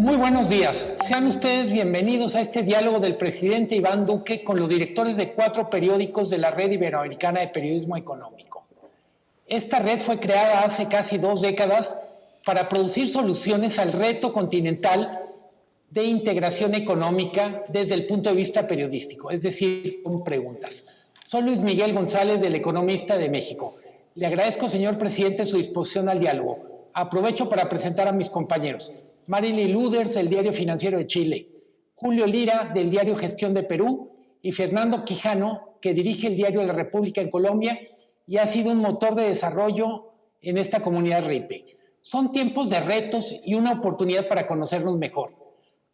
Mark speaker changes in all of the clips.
Speaker 1: Muy buenos días. Sean ustedes bienvenidos a este diálogo del presidente Iván Duque con los directores de 4 periódicos de la Red Iberoamericana de Periodismo Económico. Esta red fue creada hace casi 2 décadas para producir soluciones al reto continental de integración económica desde el punto de vista periodístico, es decir, con preguntas. Soy Luis Miguel González, del Economista de México. Le agradezco, señor presidente, su disposición al diálogo. Aprovecho para presentar a mis compañeros. Marily Luders, del Diario Financiero de Chile, Julio Lira, del Diario Gestión de Perú, y Fernando Quijano, que dirige el Diario de la República en Colombia y ha sido un motor de desarrollo en esta comunidad RIPE. Son tiempos de retos y una oportunidad para conocernos mejor.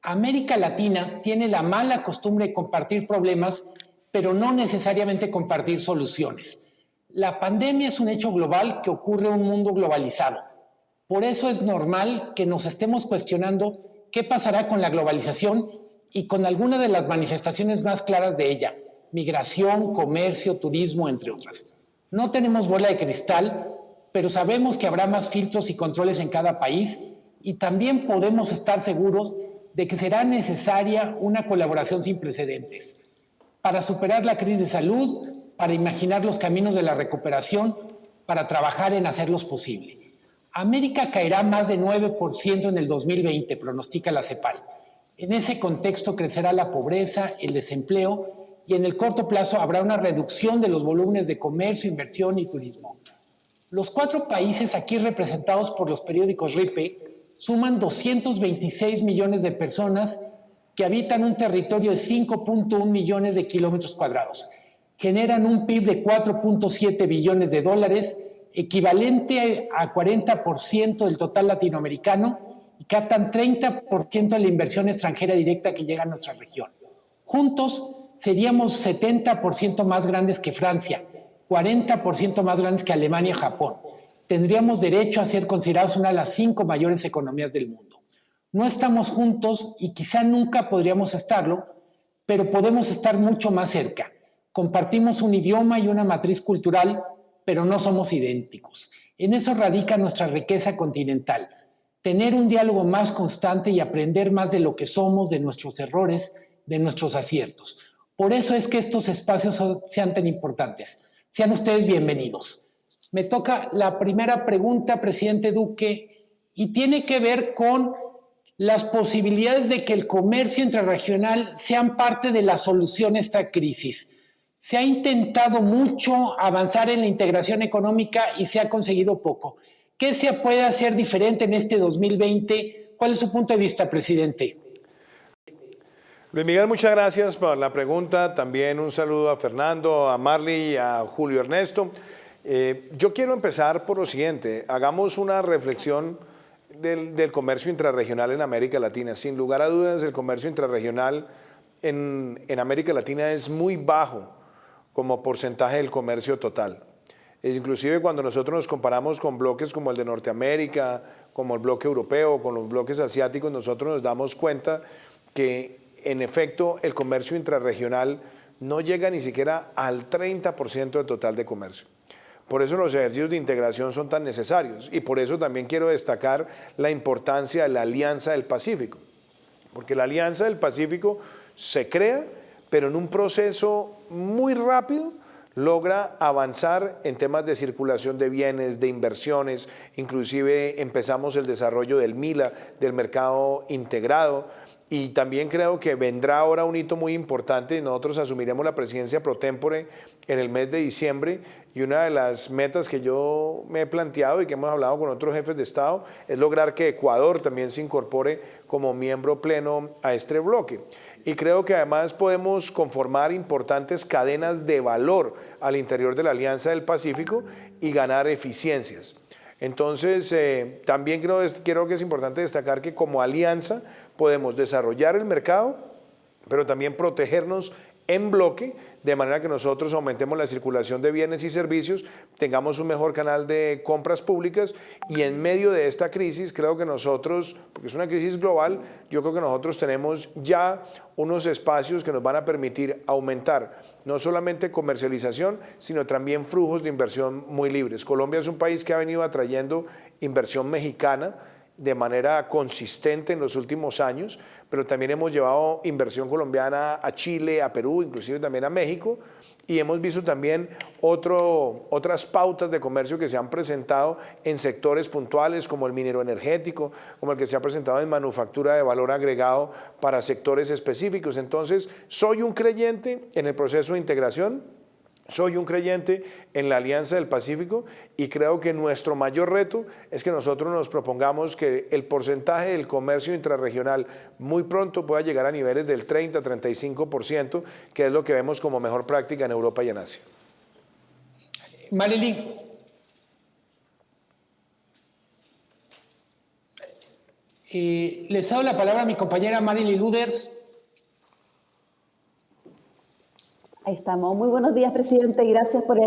Speaker 1: América Latina tiene la mala costumbre de compartir problemas, pero no necesariamente compartir soluciones. La pandemia es un hecho global que ocurre en un mundo globalizado. Por eso es normal que nos estemos cuestionando qué pasará con la globalización y con algunas de las manifestaciones más claras de ella: migración, comercio, turismo, entre otras. No tenemos bola de cristal, pero sabemos que habrá más filtros y controles en cada país, y también podemos estar seguros de que será necesaria una colaboración sin precedentes para superar la crisis de salud, para imaginar los caminos de la recuperación, para trabajar en hacerlos posible. América caerá más de 9% en el 2020, pronostica la CEPAL. En ese contexto crecerá la pobreza, el desempleo, y en el corto plazo habrá una reducción de los volúmenes de comercio, inversión y turismo. Los 4 países aquí representados por los periódicos RIPE suman 226 millones de personas que habitan un territorio de 5.1 millones de kilómetros cuadrados. Generan un PIB de 4.7 billones de dólares, equivalente a 40% del total latinoamericano, y captan 30% de la inversión extranjera directa que llega a nuestra región. Juntos seríamos 70% más grandes que Francia, 40% más grandes que Alemania y Japón. Tendríamos derecho a ser considerados una de las 5 mayores economías del mundo. No estamos juntos y quizá nunca podríamos estarlo, pero podemos estar mucho más cerca. Compartimos un idioma y una matriz cultural, pero no somos idénticos. En eso radica nuestra riqueza continental: tener un diálogo más constante y aprender más de lo que somos, de nuestros errores, de nuestros aciertos. Por eso es que estos espacios sean tan importantes. Sean ustedes bienvenidos. Me toca la primera pregunta, presidente Duque, y tiene que ver con las posibilidades de que el comercio intrarregional sean parte de la solución a esta crisis. Se ha intentado mucho avanzar en la integración económica y se ha conseguido poco. ¿Qué se puede hacer diferente en este 2020? ¿Cuál es su punto de vista, presidente?
Speaker 2: Luis Miguel, muchas gracias por la pregunta. También un saludo a Fernando, a Marly y a Julio Ernesto. Yo quiero empezar por lo siguiente. Hagamos una reflexión del comercio intrarregional en América Latina. Sin lugar a dudas, el comercio intrarregional en América Latina es muy bajo como porcentaje del comercio total. Inclusive cuando nosotros nos comparamos con bloques como el de Norteamérica, como el bloque europeo, con los bloques asiáticos, nosotros nos damos cuenta que en efecto el comercio intrarregional no llega ni siquiera al 30% del total de comercio. Por eso los ejercicios de integración son tan necesarios, y por eso también quiero destacar la importancia de la Alianza del Pacífico, porque la Alianza del Pacífico se crea, pero en un proceso muy rápido logra avanzar en temas de circulación de bienes, de inversiones. Inclusive empezamos el desarrollo del MILA, del mercado integrado, y también creo que vendrá ahora un hito muy importante. Nosotros asumiremos la presidencia pro tempore en el mes de diciembre, y una de las metas que yo me he planteado y que hemos hablado con otros jefes de Estado es lograr que Ecuador también se incorpore como miembro pleno a este bloque. Y creo que además podemos conformar importantes cadenas de valor al interior de la Alianza del Pacífico y ganar eficiencias. Entonces, también creo que es importante destacar que como alianza podemos desarrollar el mercado, pero también protegernos en bloque, de manera que nosotros aumentemos la circulación de bienes y servicios, tengamos un mejor canal de compras públicas, y en medio de esta crisis creo que nosotros, porque es una crisis global, yo creo que nosotros tenemos ya unos espacios que nos van a permitir aumentar no solamente comercialización, sino también flujos de inversión muy libres. Colombia es un país que ha venido atrayendo inversión mexicana, de manera consistente en los últimos años, pero también hemos llevado inversión colombiana a Chile, a Perú, inclusive también a México, y hemos visto también otras pautas de comercio que se han presentado en sectores puntuales como el minero energético, como el que se ha presentado en manufactura de valor agregado para sectores específicos. Entonces, soy un creyente en el proceso de integración, soy un creyente en la Alianza del Pacífico y creo que nuestro mayor reto es que nosotros nos propongamos que el porcentaje del comercio intrarregional muy pronto pueda llegar a niveles del 30-35%, que es lo que vemos como mejor práctica en Europa y en Asia.
Speaker 1: Marily, les doy la palabra a mi compañera Marily Luders.
Speaker 3: Ahí estamos. Muy buenos días, presidente, y gracias por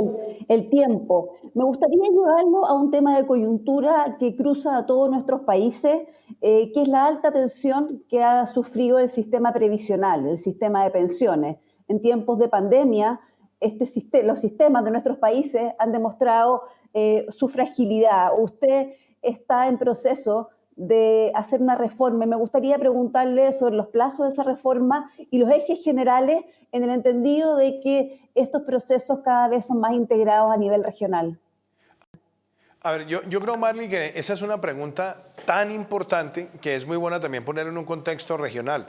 Speaker 3: el tiempo. Me gustaría llevarlo a un tema de coyuntura que cruza a todos nuestros países, que es la alta tensión que ha sufrido el sistema previsional, el sistema de pensiones. En tiempos de pandemia, los sistemas de nuestros países han demostrado su fragilidad. Usted está en proceso de hacer una reforma. Me gustaría preguntarle sobre los plazos de esa reforma y los ejes generales en el entendido de que estos procesos cada vez son más integrados a nivel regional.
Speaker 2: A ver, yo creo, Marley, que esa es una pregunta tan importante que es muy buena también poner en un contexto regional.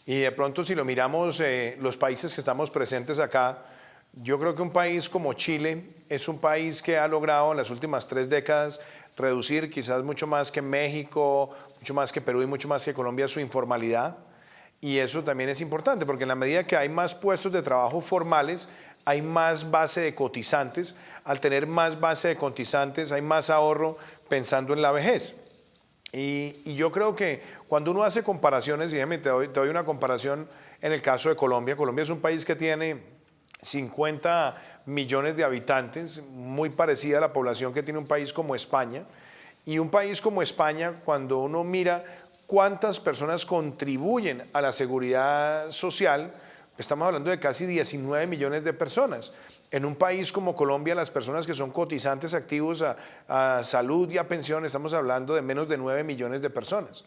Speaker 2: Y de pronto, si lo miramos, los países que estamos presentes acá, yo creo que un país como Chile es un país que ha logrado en las últimas 3 décadas reducir quizás mucho más que México, mucho más que Perú y mucho más que Colombia su informalidad. Y eso también es importante porque en la medida que hay más puestos de trabajo formales, hay más base de cotizantes. Al tener más base de cotizantes, hay más ahorro pensando en la vejez. Y yo creo que cuando uno hace comparaciones, y déjame, te doy una comparación en el caso de Colombia. Colombia es un país que tiene 50 millones de habitantes, muy parecida a la población que tiene un país como España. Y un país como España, cuando uno mira cuántas personas contribuyen a la seguridad social, estamos hablando de casi 19 millones de personas. En un país como Colombia, las personas que son cotizantes activos a salud y a pensión, estamos hablando de menos de 9 millones de personas.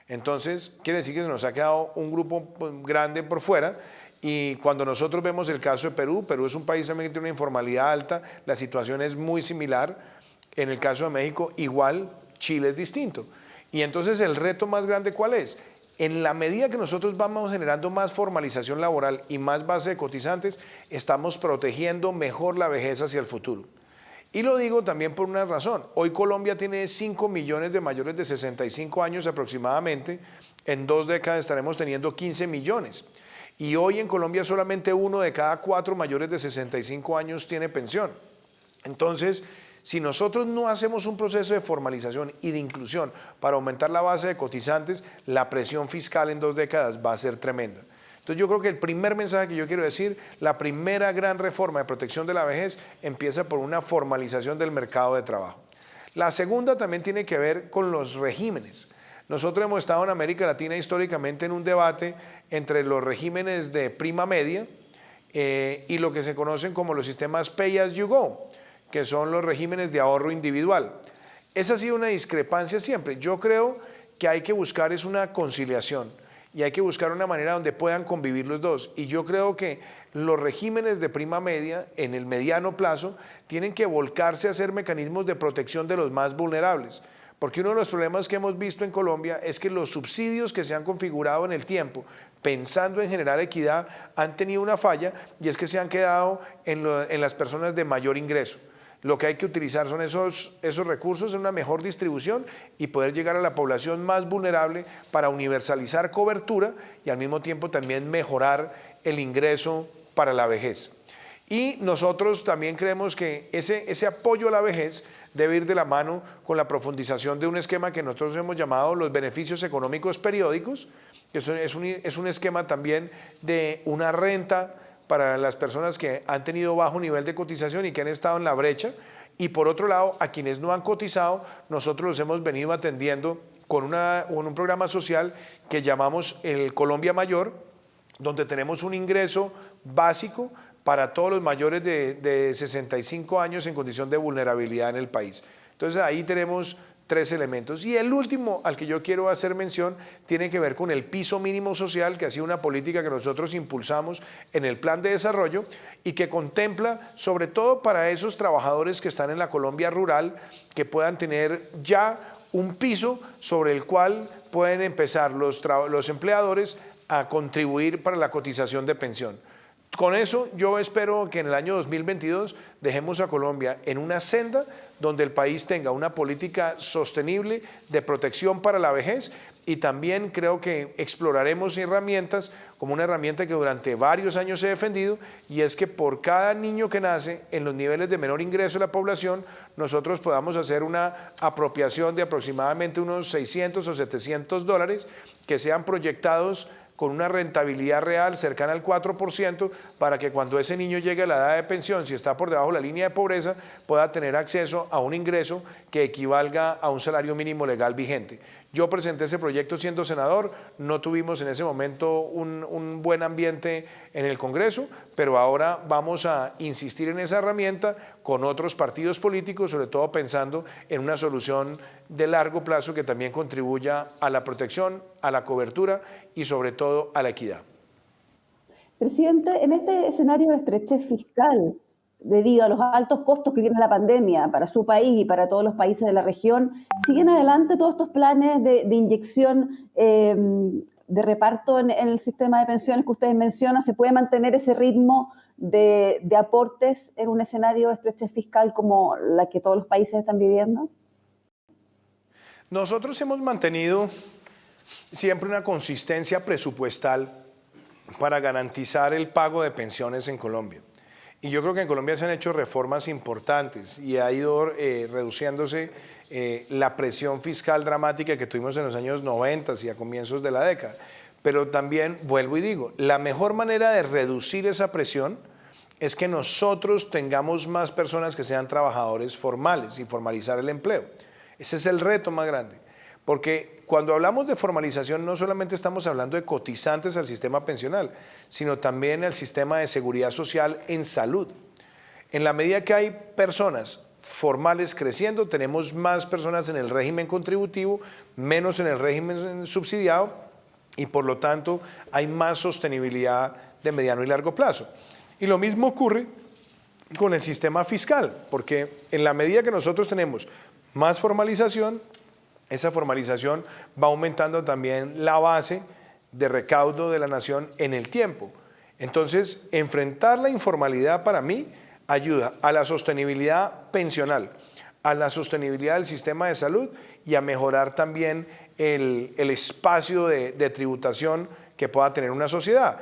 Speaker 2: Entonces, quiere decir que nos ha quedado un grupo grande por fuera. Y cuando nosotros vemos el caso de Perú, Perú es un país también que tiene una informalidad alta, la situación es muy similar. En el caso de México, igual, Chile es distinto. Y entonces el reto más grande, ¿cuál es? En la medida que nosotros vamos generando más formalización laboral y más base de cotizantes, estamos protegiendo mejor la vejez hacia el futuro. Y lo digo también por una razón. Hoy Colombia tiene 5 millones de mayores de 65 años aproximadamente. En 2 décadas estaremos teniendo 15 millones. Y hoy en Colombia solamente 1 de cada 4 mayores de 65 años tiene pensión. Entonces, si nosotros no hacemos un proceso de formalización y de inclusión para aumentar la base de cotizantes, la presión fiscal en 2 décadas va a ser tremenda. Entonces yo creo que el primer mensaje que yo quiero decir, la primera gran reforma de protección de la vejez empieza por una formalización del mercado de trabajo. La segunda también tiene que ver con los regímenes. Nosotros hemos estado en América Latina históricamente en un debate entre los regímenes de prima media y lo que se conocen como los sistemas Pay as you go, que son los regímenes de ahorro individual. Esa ha sido una discrepancia siempre. Yo creo que hay que buscar es una conciliación y hay que buscar una manera donde puedan convivir los dos. Y yo creo que los regímenes de prima media en el mediano plazo tienen que volcarse a ser mecanismos de protección de los más vulnerables. Porque uno de los problemas que hemos visto en Colombia es que los subsidios que se han configurado en el tiempo, pensando en generar equidad, han tenido una falla y es que se han quedado en las personas de mayor ingreso. Lo que hay que utilizar son esos recursos en una mejor distribución y poder llegar a la población más vulnerable para universalizar cobertura y al mismo tiempo también mejorar el ingreso para la vejez. Y nosotros también creemos que ese apoyo a la vejez debe ir de la mano con la profundización de un esquema que nosotros hemos llamado los beneficios económicos periódicos, que es un esquema también de una renta para las personas que han tenido bajo nivel de cotización y que han estado en la brecha. Y por otro lado, a quienes no han cotizado, nosotros los hemos venido atendiendo con un programa social que llamamos el Colombia Mayor, donde tenemos un ingreso básico para todos los mayores de 65 años en condición de vulnerabilidad en el país. Entonces ahí tenemos tres elementos. Y el último al que yo quiero hacer mención tiene que ver con el piso mínimo social, que ha sido una política que nosotros impulsamos en el plan de desarrollo y que contempla sobre todo para esos trabajadores que están en la Colombia rural, que puedan tener ya un piso sobre el cual pueden empezar los empleadores a contribuir para la cotización de pensión. Con eso yo espero que en el año 2022 dejemos a Colombia en una senda donde el país tenga una política sostenible de protección para la vejez, y también creo que exploraremos herramientas como una herramienta que durante varios años he defendido, y es que por cada niño que nace en los niveles de menor ingreso de la población, nosotros podamos hacer una apropiación de aproximadamente unos 600 o 700 dólares que sean proyectados con una rentabilidad real cercana al 4%, para que cuando ese niño llegue a la edad de pensión, si está por debajo de la línea de pobreza, pueda tener acceso a un ingreso que equivalga a un salario mínimo legal vigente. Yo presenté ese proyecto siendo senador, no tuvimos en ese momento un buen ambiente en el Congreso, pero ahora vamos a insistir en esa herramienta con otros partidos políticos, sobre todo pensando en una solución de largo plazo que también contribuya a la protección, a la cobertura y sobre todo a la equidad.
Speaker 3: Presidente, en este escenario de estrechez fiscal, debido a los altos costos que tiene la pandemia para su país y para todos los países de la región, ¿siguen adelante todos estos planes de inyección de reparto en el sistema de pensiones que ustedes mencionan? ¿Se puede mantener ese ritmo de aportes en un escenario de estrechez fiscal como la que todos los países están viviendo?
Speaker 2: Nosotros hemos mantenido siempre una consistencia presupuestal para garantizar el pago de pensiones en Colombia. Y yo creo que en Colombia se han hecho reformas importantes y ha ido reduciéndose la presión fiscal dramática que tuvimos en los años 90 y a comienzos de la década. Pero también, vuelvo y digo, la mejor manera de reducir esa presión es que nosotros tengamos más personas que sean trabajadores formales y formalizar el empleo. Ese es el reto más grande. Porque cuando hablamos de formalización no solamente estamos hablando de cotizantes al sistema pensional, sino también al sistema de seguridad social en salud. En la medida que hay personas formales creciendo, tenemos más personas en el régimen contributivo, menos en el régimen subsidiado, y por lo tanto hay más sostenibilidad de mediano y largo plazo. Y lo mismo ocurre con el sistema fiscal, porque en la medida que nosotros tenemos más formalización, esa formalización va aumentando también la base de recaudo de la nación en el tiempo. Entonces, enfrentar la informalidad para mí ayuda a la sostenibilidad pensional, a la sostenibilidad del sistema de salud y a mejorar también el espacio de tributación que pueda tener una sociedad.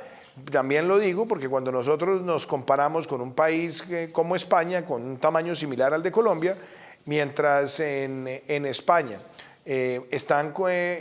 Speaker 2: También lo digo porque cuando nosotros nos comparamos con un país como España, con un tamaño similar al de Colombia, mientras en España están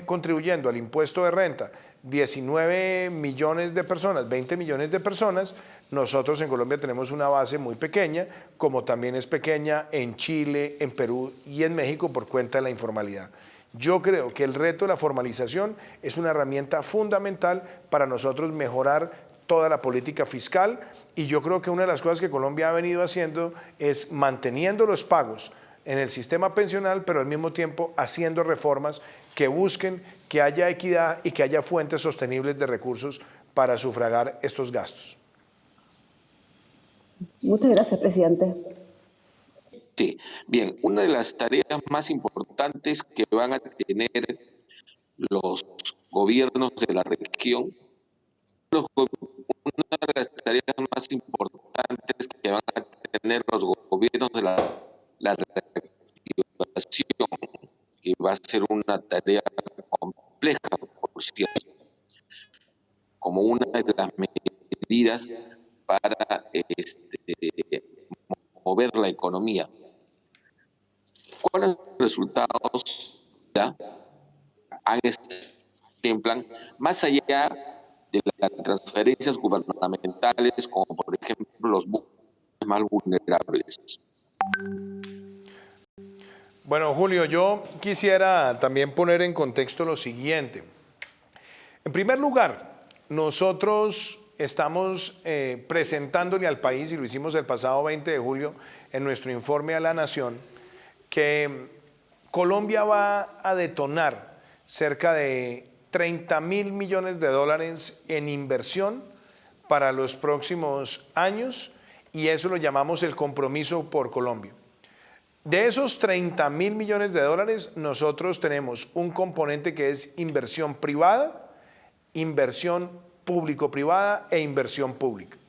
Speaker 2: contribuyendo al impuesto de renta 19 millones de personas, 20 millones de personas, nosotros en Colombia tenemos una base muy pequeña, como también es pequeña en Chile, en Perú y en México por cuenta de la informalidad. Yo creo que el reto de la formalización es una herramienta fundamental para nosotros mejorar toda la política fiscal, y yo creo que una de las cosas que Colombia ha venido haciendo es manteniendo los pagos en el sistema pensional, pero al mismo tiempo haciendo reformas que busquen que haya equidad y que haya fuentes sostenibles de recursos para sufragar estos gastos.
Speaker 3: Muchas gracias, presidente.
Speaker 4: Sí, bien, una de las tareas más importantes que van a tener los gobiernos de la región, una de las tareas más importantes que van a tener los gobiernos de la reactivación, que va a ser una tarea compleja, por cierto, como una de las medidas para mover la economía. ¿Cuáles resultados contemplan más allá de las transferencias gubernamentales, como por ejemplo los más vulnerables?
Speaker 2: Bueno, Julio, yo quisiera también poner en contexto lo siguiente. En primer lugar, nosotros estamos presentándole al país, y lo hicimos el pasado 20 de julio en nuestro informe a la Nación, que Colombia va a detonar cerca de 30.000 millones de dólares en inversión para los próximos años y eso lo llamamos el compromiso por Colombia. De esos 30.000 millones de dólares, nosotros tenemos un componente que es inversión privada, inversión público-privada e inversión pública.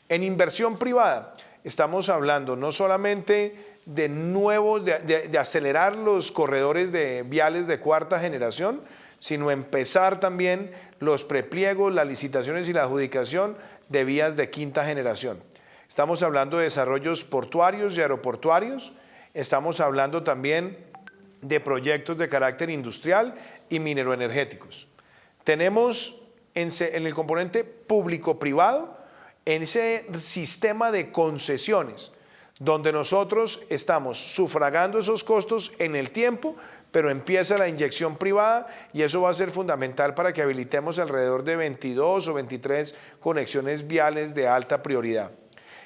Speaker 2: En inversión privada estamos hablando no solamente de acelerar los corredores de viales de cuarta generación, sino empezar también los prepliegos, las licitaciones y la adjudicación de vías de quinta generación. Estamos hablando de desarrollos portuarios y aeroportuarios, estamos hablando también de proyectos de carácter industrial y mineroenergéticos. Tenemos en el componente público-privado, en ese sistema de concesiones, donde nosotros estamos sufragando esos costos en el tiempo, pero empieza la inyección privada y eso va a ser fundamental para que habilitemos alrededor de 22 o 23 conexiones viales de alta prioridad.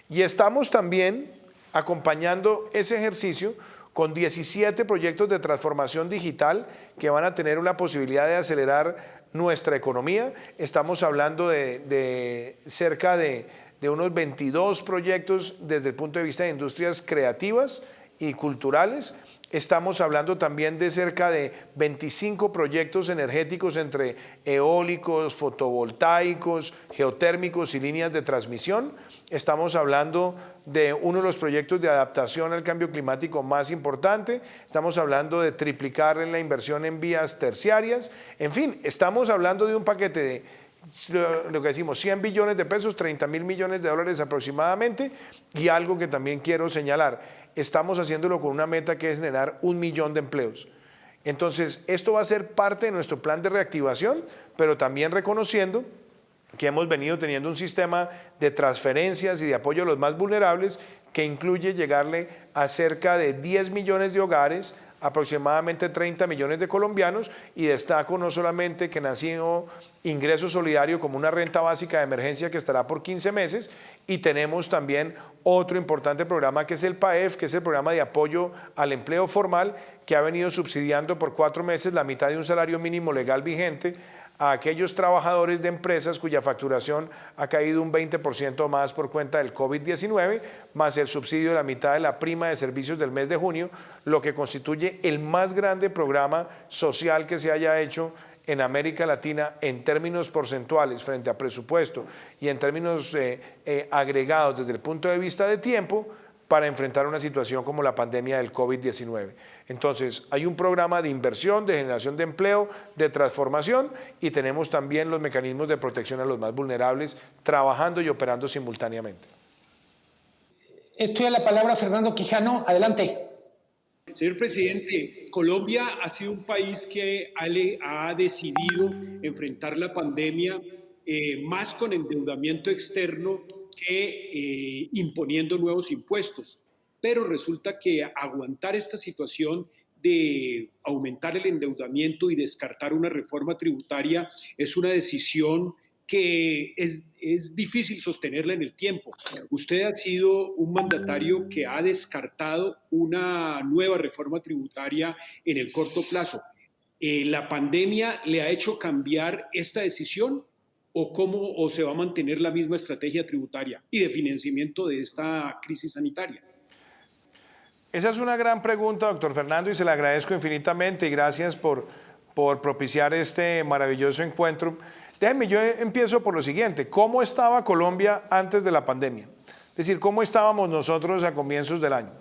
Speaker 2: Y estamos también acompañando ese ejercicio con 17 proyectos de transformación digital que van a tener una posibilidad de acelerar nuestra economía. Estamos hablando de cerca de unos 22 proyectos desde el punto de vista de industrias creativas y culturales. Estamos hablando también de cerca de 25 proyectos energéticos entre eólicos, fotovoltaicos, geotérmicos y líneas de transmisión. Estamos hablando de uno de los proyectos de adaptación al cambio climático más importante. Estamos hablando de triplicar la inversión en vías terciarias. En fin, estamos hablando de un paquete de lo que decimos 100 billones de pesos, 30.000 millones de dólares aproximadamente, y algo que también quiero señalar, estamos haciéndolo con una meta que es generar 1 millón de empleos. Entonces, esto va a ser parte de nuestro plan de reactivación, pero también reconociendo que hemos venido teniendo un sistema de transferencias y de apoyo a los más vulnerables que incluye llegarle a cerca de 10 millones de hogares, aproximadamente 30 millones de colombianos, y destaco no solamente que nació ingreso solidario como una renta básica de emergencia que estará por 15 meses, y tenemos también otro importante programa que es el PAEF, que es el programa de apoyo al empleo formal, que ha venido subsidiando por 4 meses la mitad de un salario mínimo legal vigente a aquellos trabajadores de empresas cuya facturación ha caído un 20% más por cuenta del COVID-19, más el subsidio de la mitad de la prima de servicios del mes de junio, lo que constituye el más grande programa social que se haya hecho en América Latina en términos porcentuales frente a presupuesto y en términos agregados desde el punto de vista de tiempo para enfrentar una situación como la pandemia del COVID-19. Entonces, hay un programa de inversión, de generación de empleo, de transformación, y tenemos también los mecanismos de protección a los más vulnerables trabajando y operando simultáneamente.
Speaker 1: Estoy a la palabra Fernando Quijano. Adelante.
Speaker 5: Señor presidente, Colombia ha sido un país que ha decidido enfrentar la pandemia más con endeudamiento externo que imponiendo nuevos impuestos. Pero resulta que aguantar esta situación de aumentar el endeudamiento y descartar una reforma tributaria es una decisión que es difícil sostenerla en el tiempo. Usted ha sido un mandatario que ha descartado una nueva reforma tributaria en el corto plazo. ¿La pandemia le ha hecho cambiar esta decisión o se va a mantener la misma estrategia tributaria y de financiamiento de esta crisis sanitaria?
Speaker 2: Esa es una gran pregunta, doctor Fernando, y se la agradezco infinitamente y gracias por propiciar este maravilloso encuentro. Déjenme, yo empiezo por lo siguiente. ¿Cómo estaba Colombia antes de la pandemia? Es decir, ¿cómo estábamos nosotros a comienzos del año?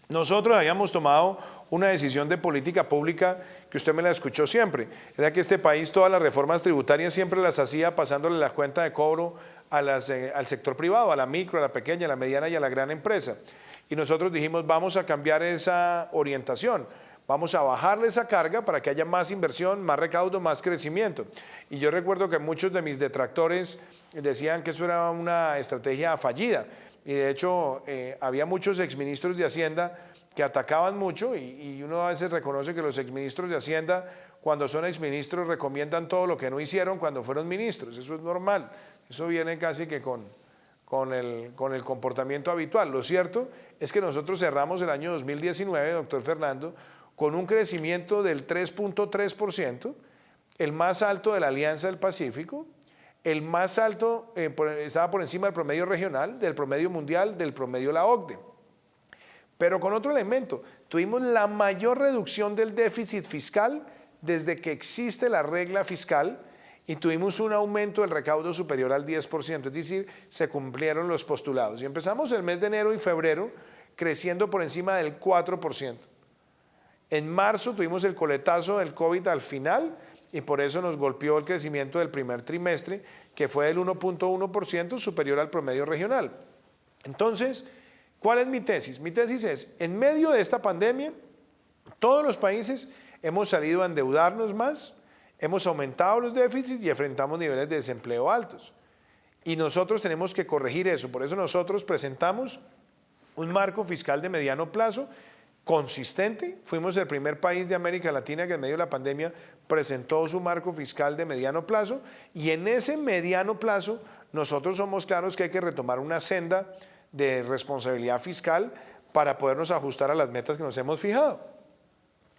Speaker 2: Nosotros habíamos tomado una decisión de política pública que usted me la escuchó siempre. Era que este país todas las reformas tributarias siempre las hacía pasándole la cuenta de cobro al sector privado, a la micro, a la pequeña, a la mediana y a la gran empresa. Y nosotros dijimos, vamos a cambiar esa orientación. Vamos a bajarle esa carga para que haya más inversión, más recaudo, más crecimiento. Y yo recuerdo que muchos de mis detractores decían que eso era una estrategia fallida. Y de hecho, había muchos exministros de Hacienda que atacaban mucho y uno a veces reconoce que los exministros de Hacienda, cuando son exministros, recomiendan todo lo que no hicieron cuando fueron ministros. Eso es normal. Eso viene casi que con el comportamiento habitual. Lo cierto es que nosotros cerramos el año 2019, doctor Fernando, con un crecimiento del 3.3%, el más alto de la Alianza del Pacífico, el más alto, estaba por encima del promedio regional, del promedio mundial, del promedio de la OCDE. Pero con otro elemento, tuvimos la mayor reducción del déficit fiscal desde que existe la regla fiscal y tuvimos un aumento del recaudo superior al 10%, es decir, se cumplieron los postulados. Y empezamos el mes de enero y febrero creciendo por encima del 4%. En marzo tuvimos el coletazo del COVID al final y por eso nos golpeó el crecimiento del primer trimestre, que fue del 1.1% superior al promedio regional. Entonces, ¿cuál es mi tesis? Mi tesis es, en medio de esta pandemia, todos los países hemos salido a endeudarnos más, hemos aumentado los déficits y enfrentamos niveles de desempleo altos. Y nosotros tenemos que corregir eso. Por eso nosotros presentamos un marco fiscal de mediano plazo consistente. Fuimos el primer país de América Latina que en medio de la pandemia presentó su marco fiscal de mediano plazo y en ese mediano plazo nosotros somos claros que hay que retomar una senda de responsabilidad fiscal para podernos ajustar a las metas que nos hemos fijado.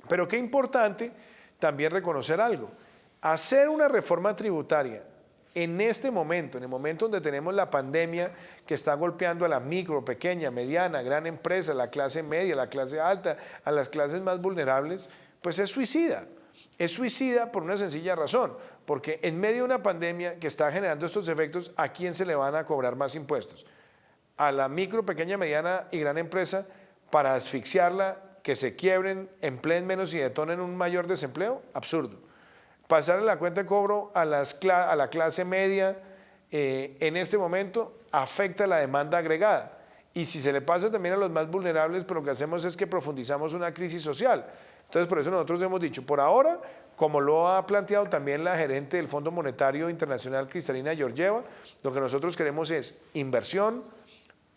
Speaker 2: Pero qué importante también reconocer algo. Hacer una reforma tributaria en este momento, en el momento donde tenemos la pandemia que está golpeando a la micro, pequeña, mediana, gran empresa, la clase media, la clase alta, a las clases más vulnerables, pues es suicida. Es suicida por una sencilla razón, porque en medio de una pandemia que está generando estos efectos, ¿a quién se le van a cobrar más impuestos? A la micro, pequeña, mediana y gran empresa para asfixiarla, que se quiebren, empleen menos y detonen un mayor desempleo. Absurdo. Pasarle la cuenta de cobro a la clase media en este momento afecta la demanda agregada. Y si se le pasa también a los más vulnerables, pues lo que hacemos es que profundizamos una crisis social. Entonces, por eso nosotros hemos dicho, por ahora, como lo ha planteado también la gerente del Fondo Monetario Internacional, Kristalina Georgieva, lo que nosotros queremos es inversión,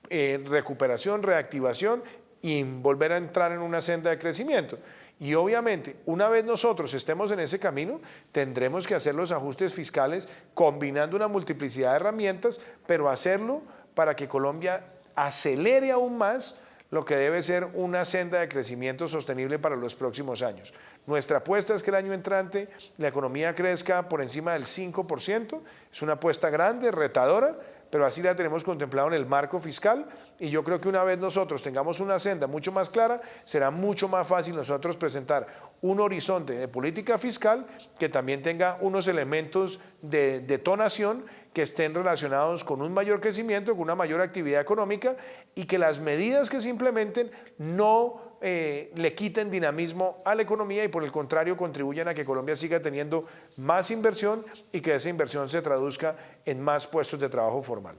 Speaker 2: recuperación, reactivación y volver a entrar en una senda de crecimiento. Y obviamente, una vez nosotros estemos en ese camino, tendremos que hacer los ajustes fiscales combinando una multiplicidad de herramientas, pero hacerlo para que Colombia acelere aún más lo que debe ser una senda de crecimiento sostenible para los próximos años. Nuestra apuesta es que el año entrante la economía crezca por encima del 5%, es una apuesta grande, retadora, pero así la tenemos contemplado en el marco fiscal y yo creo que una vez nosotros tengamos una senda mucho más clara, será mucho más fácil nosotros presentar un horizonte de política fiscal que también tenga unos elementos de detonación que estén relacionados con un mayor crecimiento, con una mayor actividad económica y que las medidas que se implementen no le quiten dinamismo a la economía y por el contrario contribuyan a que Colombia siga teniendo más inversión y que esa inversión se traduzca en más puestos de trabajo formal.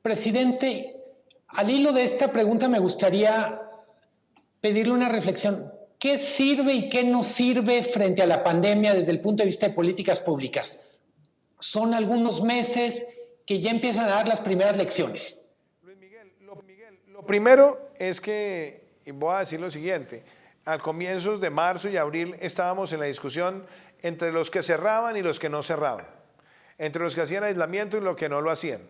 Speaker 1: Presidente, al hilo de esta pregunta me gustaría pedirle una reflexión. ¿Qué sirve y qué no sirve frente a la pandemia desde el punto de vista de políticas públicas? Son algunos meses que ya empiezan a dar las primeras lecciones.
Speaker 2: Luis Miguel, lo primero es que, y voy a decir lo siguiente, a comienzos de marzo y abril estábamos en la discusión entre los que cerraban y los que no cerraban, entre los que hacían aislamiento y los que no lo hacían.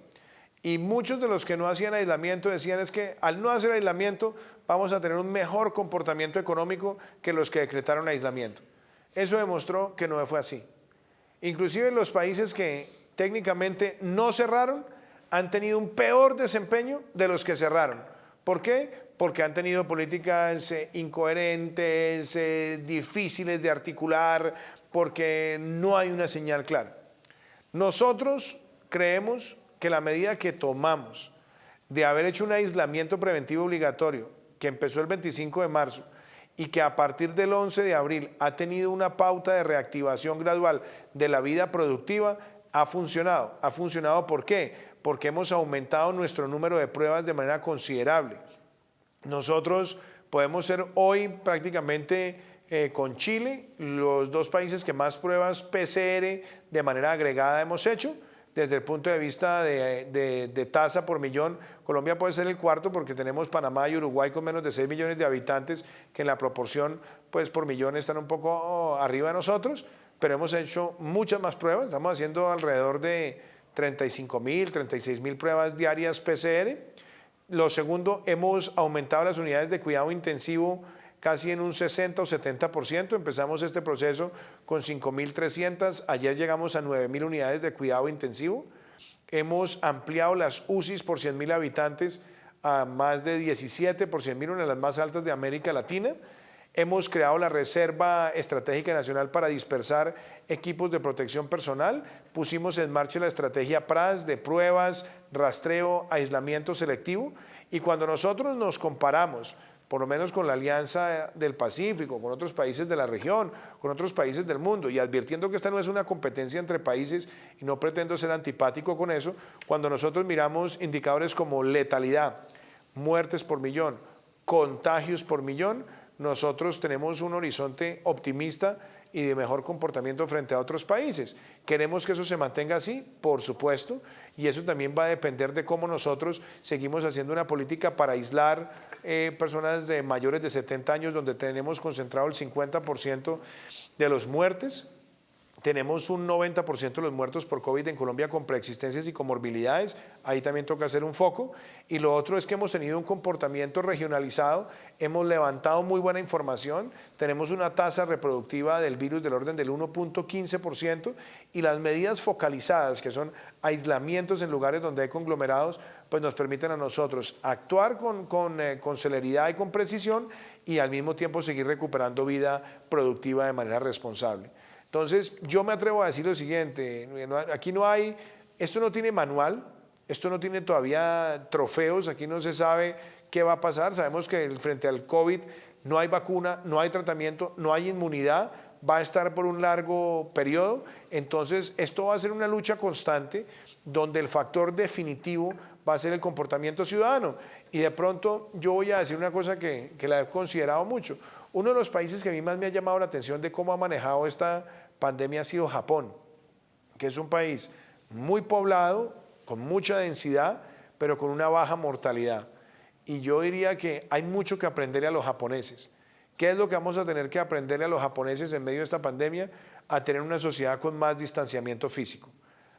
Speaker 2: Y muchos de los que no hacían aislamiento decían es que al no hacer aislamiento vamos a tener un mejor comportamiento económico que los que decretaron aislamiento. Eso demostró que no fue así. Inclusive los países que técnicamente no cerraron han tenido un peor desempeño de los que cerraron. ¿Por qué? Porque han tenido políticas incoherentes, difíciles de articular, porque no hay una señal clara. Nosotros creemos que la medida que tomamos de haber hecho un aislamiento preventivo obligatorio, que empezó el 25 de marzo y que a partir del 11 de abril ha tenido una pauta de reactivación gradual de la vida productiva, ha funcionado. ¿Ha funcionado por qué? Porque hemos aumentado nuestro número de pruebas de manera considerable. Nosotros podemos ser hoy prácticamente con Chile los dos países que más pruebas PCR de manera agregada hemos hecho. Desde el punto de vista de tasa por millón, Colombia puede ser el cuarto porque tenemos Panamá y Uruguay con menos de 6 millones de habitantes que en la proporción pues por millón están un poco arriba de nosotros, pero hemos hecho muchas más pruebas, estamos haciendo alrededor de 35.000, 36.000 pruebas diarias PCR Lo segundo, hemos aumentado las unidades de cuidado intensivo casi en un 60 o 70%. Empezamos este proceso con 5.300, ayer llegamos a 9.000 unidades de cuidado intensivo. Hemos ampliado las UCIs por 100.000 habitantes a más de 17 por 100.000, una de las más altas de América Latina. Hemos creado la Reserva Estratégica Nacional para dispersar equipos de protección personal. Pusimos en marcha la estrategia PRAS de pruebas, rastreo, aislamiento selectivo. Y cuando nosotros nos comparamos, por lo menos con la Alianza del Pacífico, con otros países de la región, con otros países del mundo, y advirtiendo que esta no es una competencia entre países, y no pretendo ser antipático con eso, cuando nosotros miramos indicadores como letalidad, muertes por millón, contagios por millón, nosotros tenemos un horizonte optimista y de mejor comportamiento frente a otros países. ¿Queremos que eso se mantenga así? Por supuesto, y eso también va a depender de cómo nosotros seguimos haciendo una política para aislar personas de mayores de 70 años, donde tenemos concentrado el 50% de los muertes. Tenemos un 90% de los muertos por COVID en Colombia con preexistencias y comorbilidades, ahí también toca hacer un foco. Y lo otro es que hemos tenido un comportamiento regionalizado, hemos levantado muy buena información, tenemos una tasa reproductiva del virus del orden del 1.15% y las medidas focalizadas, que son aislamientos en lugares donde hay conglomerados, pues nos permiten a nosotros actuar con celeridad y con precisión y al mismo tiempo seguir recuperando vida productiva de manera responsable. Entonces, yo me atrevo a decir lo siguiente, aquí no hay, esto no tiene manual, esto no tiene todavía trofeos, aquí no se sabe qué va a pasar, sabemos que frente al COVID no hay vacuna, no hay tratamiento, no hay inmunidad, va a estar por un largo periodo, entonces esto va a ser una lucha constante donde el factor definitivo va a ser el comportamiento ciudadano. Y de pronto yo voy a decir una cosa que la he considerado mucho. Uno de los países que a mí más me ha llamado la atención de cómo ha manejado esta pandemia ha sido Japón, que es un país muy poblado, con mucha densidad, pero con una baja mortalidad. Y yo diría que hay mucho que aprenderle a los japoneses. ¿Qué es lo que vamos a tener que aprenderle a los japoneses en medio de esta pandemia? A tener una sociedad con más distanciamiento físico.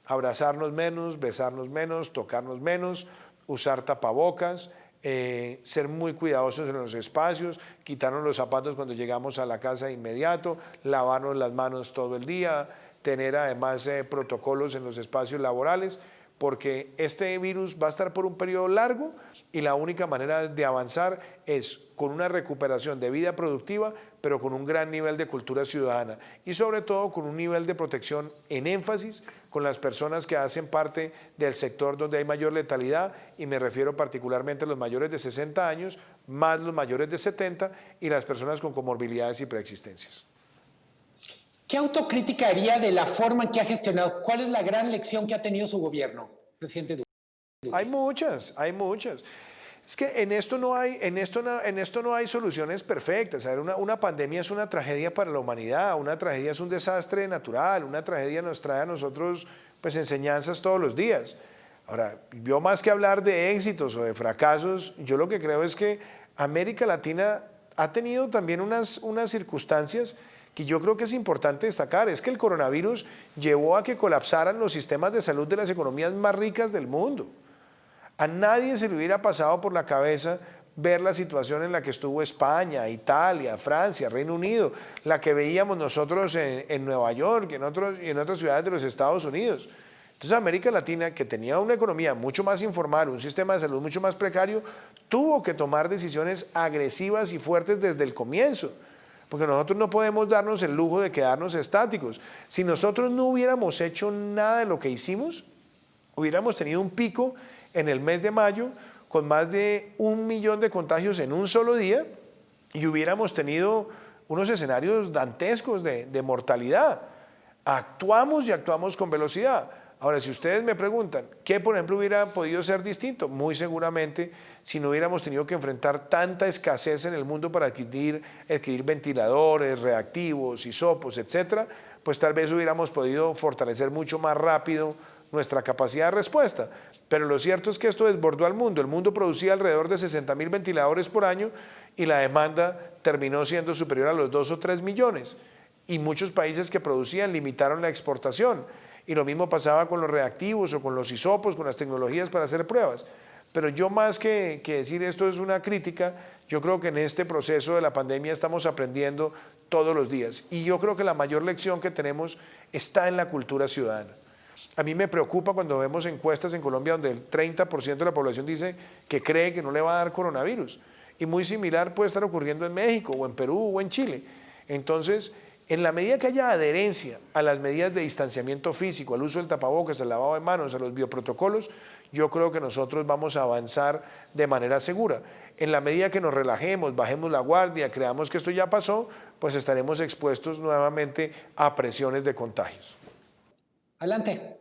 Speaker 2: Abrazarnos menos, besarnos menos, tocarnos menos, usar tapabocas, ser muy cuidadosos en los espacios, quitarnos los zapatos cuando llegamos a la casa de inmediato, lavarnos las manos todo el día, tener además protocolos en los espacios laborales, porque este virus va a estar por un periodo largo y la única manera de avanzar es con una recuperación de vida productiva, pero con un gran nivel de cultura ciudadana y sobre todo con un nivel de protección en énfasis con las personas que hacen parte del sector donde hay mayor letalidad, y me refiero particularmente a los mayores de 60 años, más los mayores de 70 y las personas con comorbilidades y preexistencias.
Speaker 1: ¿Qué autocrítica haría de la forma en que ha gestionado? ¿Cuál es la gran lección que ha tenido su gobierno, presidente Duque?
Speaker 2: Hay muchas, hay muchas. Es que en esto no hay soluciones perfectas. A ver, una pandemia es una tragedia para la humanidad, una tragedia es un desastre natural, una tragedia nos trae a nosotros pues, enseñanzas todos los días. Ahora, yo más que hablar de éxitos o de fracasos, yo lo que creo es que América Latina ha tenido también unas circunstancias que yo creo que es importante destacar. Es que el coronavirus llevó a que colapsaran los sistemas de salud de las economías más ricas del mundo. A nadie se le hubiera pasado por la cabeza ver la situación en la que estuvo España, Italia, Francia, Reino Unido, la que veíamos nosotros en Nueva York y en otras ciudades de los Estados Unidos. Entonces América Latina, que tenía una economía mucho más informal, un sistema de salud mucho más precario, tuvo que tomar decisiones agresivas y fuertes desde el comienzo, porque nosotros no podemos darnos el lujo de quedarnos estáticos. Si nosotros no hubiéramos hecho nada de lo que hicimos, hubiéramos tenido un pico en el mes de mayo con más de 1 millón de contagios en un solo día y hubiéramos tenido unos escenarios dantescos de mortalidad. Actuamos y actuamos con velocidad. Ahora, si ustedes me preguntan, ¿qué por ejemplo hubiera podido ser distinto? Muy seguramente, si no hubiéramos tenido que enfrentar tanta escasez en el mundo para adquirir ventiladores, reactivos, hisopos, etcétera, pues tal vez hubiéramos podido fortalecer mucho más rápido nuestra capacidad de respuesta. Pero lo cierto es que esto desbordó al mundo. El mundo producía alrededor de 60.000 ventiladores por año y la demanda terminó siendo superior a los 2 o 3 millones. Y muchos países que producían limitaron la exportación. Y lo mismo pasaba con los reactivos o con los hisopos, con las tecnologías para hacer pruebas. Pero yo más que decir esto es una crítica, yo creo que en este proceso de la pandemia estamos aprendiendo todos los días. Y yo creo que la mayor lección que tenemos está en la cultura ciudadana. A mí me preocupa cuando vemos encuestas en Colombia donde el 30% de la población dice que cree que no le va a dar coronavirus. Y muy similar puede estar ocurriendo en México o en Perú o en Chile. Entonces, en la medida que haya adherencia a las medidas de distanciamiento físico, al uso del tapabocas, al lavado de manos, a los bioprotocolos, yo creo que nosotros vamos a avanzar de manera segura. En la medida que nos relajemos, bajemos la guardia, creamos que esto ya pasó, pues estaremos expuestos nuevamente a presiones de contagios.
Speaker 1: Adelante.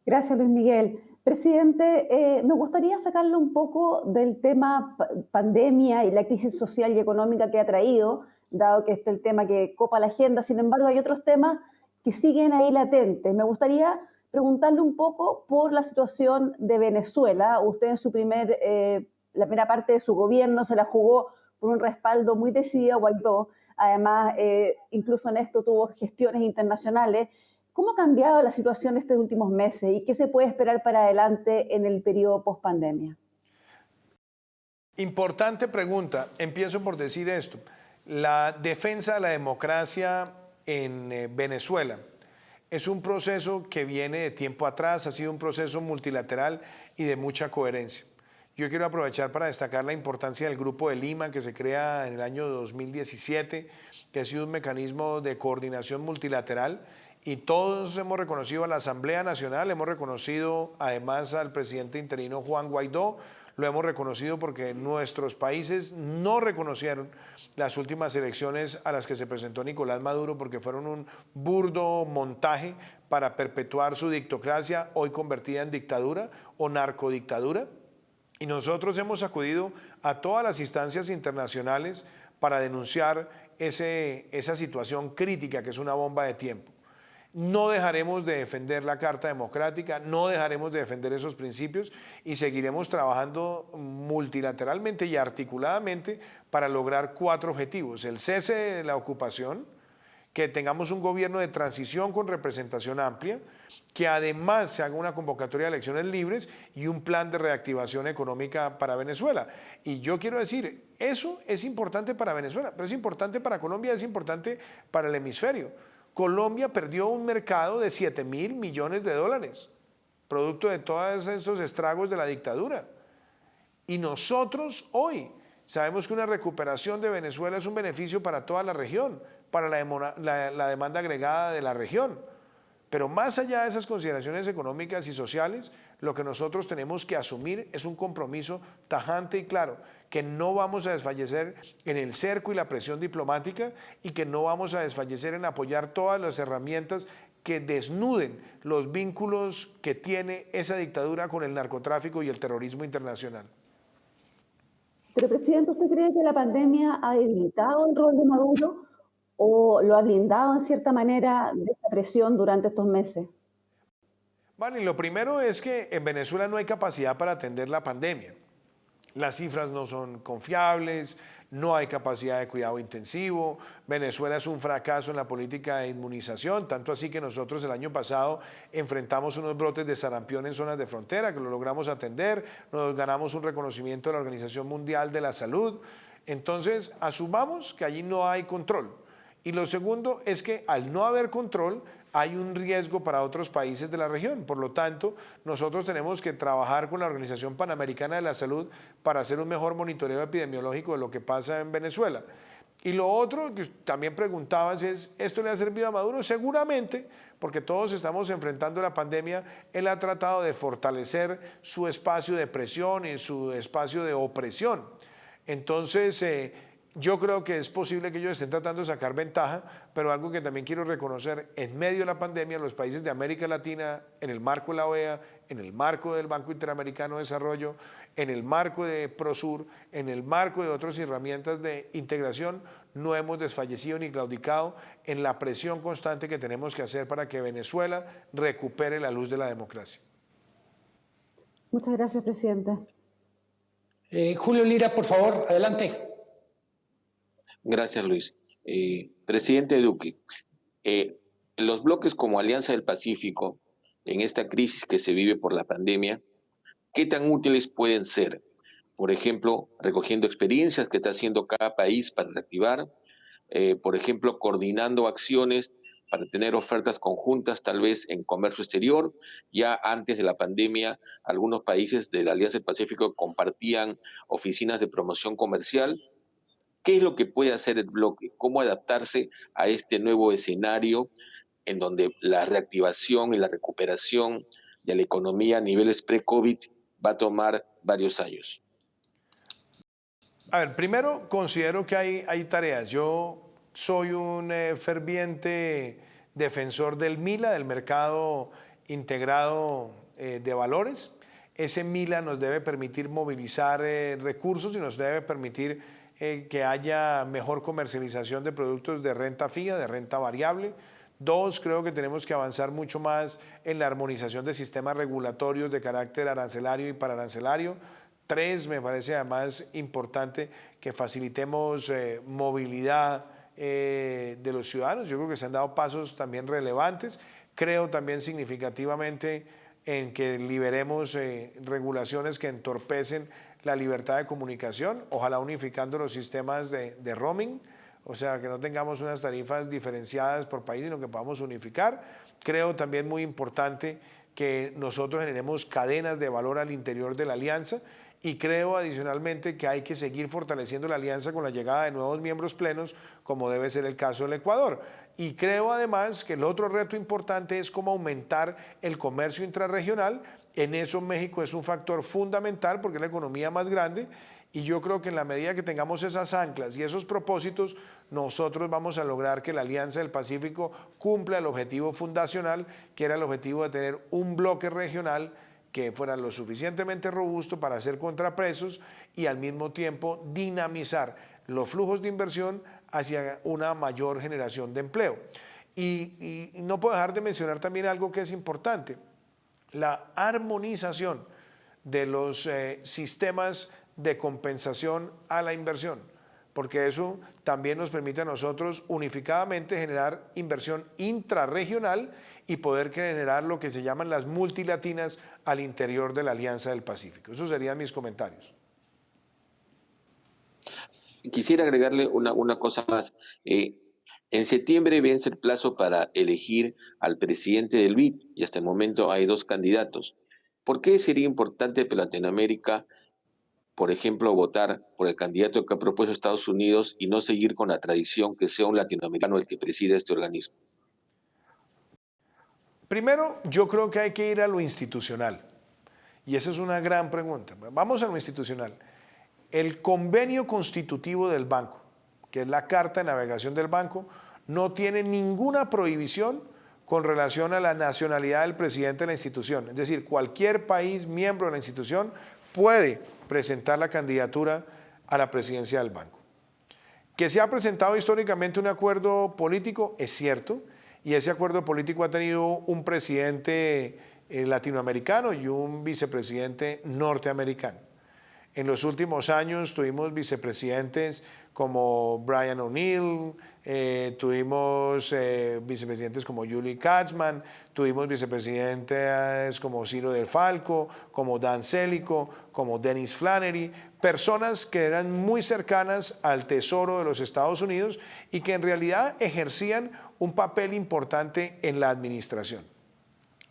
Speaker 3: Gracias, Luis Miguel. Presidente, me gustaría sacarlo un poco del tema pandemia y la crisis social y económica que ha traído, dado que este es el tema que copa la agenda. Sin embargo, hay otros temas que siguen ahí latentes. Me gustaría preguntarle un poco por la situación de Venezuela. Usted en la primera parte de su gobierno se la jugó por un respaldo muy decidido a Guaidó. Además, incluso en esto tuvo gestiones internacionales. ¿Cómo ha cambiado la situación estos últimos meses y qué se puede esperar para adelante en el periodo post-pandemia?
Speaker 2: Importante pregunta. Empiezo por decir esto. La defensa de la democracia en Venezuela es un proceso que viene de tiempo atrás, ha sido un proceso multilateral y de mucha coherencia. Yo quiero aprovechar para destacar la importancia del Grupo de Lima que se crea en el año 2017, que ha sido un mecanismo de coordinación multilateral. Y todos hemos reconocido a la Asamblea Nacional, hemos reconocido además al presidente interino Juan Guaidó, lo hemos reconocido porque nuestros países no reconocieron las últimas elecciones a las que se presentó Nicolás Maduro porque fueron un burdo montaje para perpetuar su dictocracia, hoy convertida en dictadura o narcodictadura. Y nosotros hemos acudido a todas las instancias internacionales para denunciar esa situación crítica que es una bomba de tiempo. No dejaremos de defender la Carta Democrática, no dejaremos de defender esos principios y seguiremos trabajando multilateralmente y articuladamente para lograr 4 objetivos. El cese de la ocupación, que tengamos un gobierno de transición con representación amplia, que además se haga una convocatoria de elecciones libres y un plan de reactivación económica para Venezuela. Y yo quiero decir, eso es importante para Venezuela, pero es importante para Colombia, es importante para el hemisferio. Colombia perdió un mercado de 7.000 millones de dólares, producto de todos estos estragos de la dictadura. Y nosotros hoy sabemos que una recuperación de Venezuela es un beneficio para toda la región, para la demanda agregada de la región. Pero más allá de esas consideraciones económicas y sociales, lo que nosotros tenemos que asumir es un compromiso tajante y claro, que no vamos a desfallecer en el cerco y la presión diplomática y que no vamos a desfallecer en apoyar todas las herramientas que desnuden los vínculos que tiene esa dictadura con el narcotráfico y el terrorismo internacional.
Speaker 3: Pero, presidente, ¿usted cree que la pandemia ha debilitado el rol de Maduro o lo ha blindado en cierta manera de esta presión durante estos meses?
Speaker 2: Vale, lo primero es que en Venezuela no hay capacidad para atender la pandemia. Las cifras no son confiables, no hay capacidad de cuidado intensivo, Venezuela es un fracaso en la política de inmunización, tanto así que nosotros el año pasado enfrentamos unos brotes de sarampión en zonas de frontera, que lo logramos atender, nos ganamos un reconocimiento de la Organización Mundial de la Salud. Entonces, asumamos que allí no hay control. Y lo segundo es que al no haber control, hay un riesgo para otros países de la región. Por lo tanto, nosotros tenemos que trabajar con la Organización Panamericana de la Salud para hacer un mejor monitoreo epidemiológico de lo que pasa en Venezuela. Y lo otro que también preguntabas es, ¿esto le ha servido a Maduro? Seguramente, porque todos estamos enfrentando la pandemia, él ha tratado de fortalecer su espacio de presión y su espacio de opresión. Entonces, yo creo que es posible que ellos estén tratando de sacar ventaja, pero algo que también quiero reconocer, en medio de la pandemia, los países de América Latina, en el marco de la OEA, en el marco del Banco Interamericano de Desarrollo, en el marco de Prosur, en el marco de otras herramientas de integración, no hemos desfallecido ni claudicado en la presión constante que tenemos que hacer para que Venezuela recupere la luz de la democracia.
Speaker 3: Muchas gracias, presidente.
Speaker 1: Julio Lira, por favor, adelante.
Speaker 4: Gracias, Luis. Presidente Duque, los bloques como Alianza del Pacífico, en esta crisis que se vive por la pandemia, ¿Qué tan útiles pueden ser? Por ejemplo, recogiendo experiencias que está haciendo cada país para reactivar, por ejemplo, coordinando acciones para tener ofertas conjuntas, tal vez en comercio exterior. Ya antes de la pandemia, algunos países de la Alianza del Pacífico compartían oficinas de promoción comercial. ¿Qué es lo que puede hacer el bloque? ¿Cómo adaptarse a este nuevo escenario en donde la reactivación y la recuperación de la economía a niveles pre-COVID va a tomar varios años?
Speaker 2: A ver, primero considero que hay tareas. Yo soy un ferviente defensor del MILA, del mercado integrado de valores. Ese MILA nos debe permitir movilizar recursos y nos debe permitir que haya mejor comercialización de productos de renta fija, de renta variable. Dos, creo que tenemos que avanzar mucho más en la armonización de sistemas regulatorios de carácter arancelario y paraarancelario. Tres, me parece además importante que facilitemos movilidad de los ciudadanos. Yo creo que se han dado pasos también relevantes. Creo también significativamente en que liberemos regulaciones que entorpecen la libertad de comunicación, ojalá unificando los sistemas de roaming, o sea, que no tengamos unas tarifas diferenciadas por país, sino que podamos unificar. Creo también muy importante que nosotros generemos cadenas de valor al interior de la alianza. Y creo adicionalmente que hay que seguir fortaleciendo la alianza con la llegada de nuevos miembros plenos, como debe ser el caso del Ecuador. Y creo además que el otro reto importante es cómo aumentar el comercio intrarregional. En eso México es un factor fundamental porque es la economía más grande. Y yo creo que en la medida que tengamos esas anclas y esos propósitos, nosotros vamos a lograr que la Alianza del Pacífico cumpla el objetivo fundacional, que era el objetivo de tener un bloque regional que fuera lo suficientemente robusto para hacer contrapesos y al mismo tiempo dinamizar los flujos de inversión hacia una mayor generación de empleo. Y no puedo dejar de mencionar también algo que es importante, la armonización de los sistemas de compensación a la inversión, porque eso también nos permite a nosotros unificadamente generar inversión intrarregional y poder generar lo que se llaman las multilatinas al interior de la Alianza del Pacífico. Esos serían mis comentarios.
Speaker 4: Quisiera agregarle una cosa más. En septiembre vence el plazo para elegir al presidente del BID y hasta el momento hay 2 candidatos. ¿Por qué sería importante para Latinoamérica, por ejemplo, votar por el candidato que ha propuesto Estados Unidos y no seguir con la tradición que sea un latinoamericano el que presida este organismo?
Speaker 2: Primero, yo creo que hay que ir a lo institucional. Y esa es una gran pregunta. Vamos a lo institucional. El convenio constitutivo del banco, que es la carta de navegación del banco, no tiene ninguna prohibición con relación a la nacionalidad del presidente de la institución. Es decir, cualquier país miembro de la institución puede presentar la candidatura a la presidencia del banco. Que se ha presentado históricamente un acuerdo político, es cierto, y ese acuerdo político ha tenido un presidente latinoamericano y un vicepresidente norteamericano. En los últimos años tuvimos vicepresidentes como Brian O'Neill, tuvimos vicepresidentes como Julie Katzmann, tuvimos vicepresidentes como Ciro Del Falco, como Dan Celico, como Dennis Flannery, personas que eran muy cercanas al Tesoro de los Estados Unidos y que en realidad ejercían un papel importante en la administración.